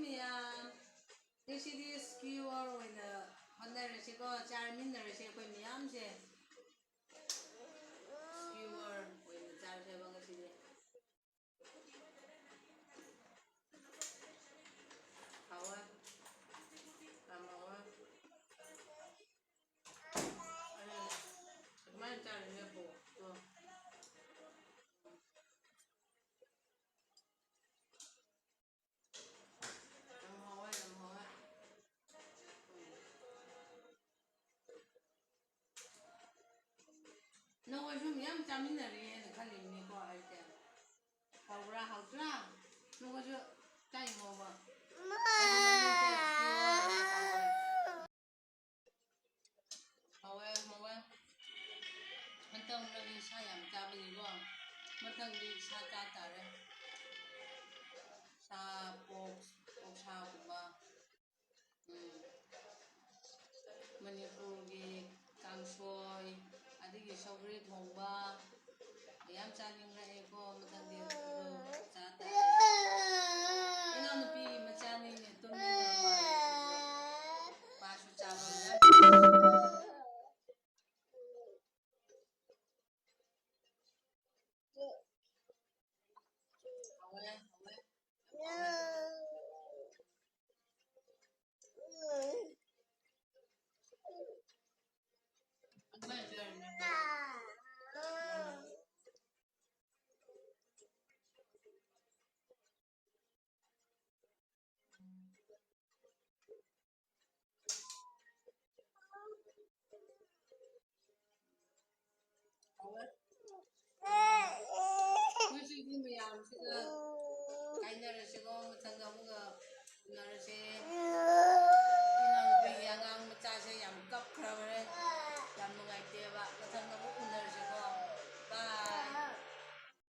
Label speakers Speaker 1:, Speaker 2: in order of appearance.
Speaker 1: ꯃꯌꯥꯝ ꯉꯁꯤꯗꯤ ꯁ꯭ꯀꯤꯋꯔ ꯑꯣꯏꯅ ꯍꯣꯠꯅꯔꯁꯤꯀꯣ ꯆꯥꯃꯤꯟꯅꯔꯁꯤ ꯑꯩꯈꯣꯏ ꯃꯌꯥꯝꯁꯦ skewer ꯑꯣꯏꯅ ꯆꯥꯔꯁꯦꯕ ꯉꯁꯤꯗꯤ ꯍꯥꯎꯋꯦ ꯌꯥꯝ ꯍꯥꯎꯋꯦ ꯑꯗꯨꯃꯥꯏꯅ ꯆꯥꯔꯤꯅꯦꯕꯣ ꯅꯈꯣꯏꯁꯨ ꯃꯌꯥꯝ ꯆꯥꯃꯤꯟꯅꯔꯦꯅ ꯈꯜꯂꯤꯅꯦꯀꯣ ꯑꯩꯁꯦ ꯍꯥꯎꯕ꯭ꯔꯥ ꯍꯥꯎꯇ꯭ꯔꯥ ꯅꯈꯣꯏꯁꯨ ꯆꯥꯏꯉꯣꯕ ꯍꯥꯎꯋꯦ ꯍꯥꯎꯋꯦ ꯍꯟꯇꯛꯅꯗꯤ ꯁꯥ ꯌꯥꯝ ꯆꯥꯕꯒꯤꯀꯣ ꯃꯊꯪꯗꯤ ꯁꯥ ꯆꯥ ꯇꯥꯔꯦ ꯁꯥ ꯑꯣꯛꯁꯥꯒꯨꯝꯕ ꯃꯅꯤꯄꯨꯔꯒꯤ ꯀꯥꯡꯁꯣꯏ ꯑꯗꯒꯤ ꯁꯧꯒ꯭ꯔꯤ ꯊꯣꯡꯕ ꯌꯥꯝ ꯆꯥꯅꯤꯡꯉꯛꯑꯦꯀꯣ ꯃꯊꯪꯗꯤ ꯆꯥ ꯇꯥꯔꯦ ꯏꯅꯥꯎꯅꯨꯄꯤꯒꯤ ꯃꯆꯥꯅꯤꯅꯦ ꯇꯨꯝꯅꯤꯡꯉꯕ ꯃꯥꯜꯂꯦ ꯃꯥꯁꯨ ꯆꯥꯕ ꯌꯥꯝ ꯍꯥꯎꯋꯦ ꯑꯗꯨꯃꯥꯏꯅ ꯆꯥꯔꯤꯅꯦ ꯉꯁꯤꯗꯤ ꯃꯌꯥꯝꯁꯤꯒ ꯀꯥꯏꯅꯔꯁꯤꯀꯣ ꯃꯊꯪꯗ ꯑꯃꯨꯛꯀ ꯎꯅꯔꯁꯦ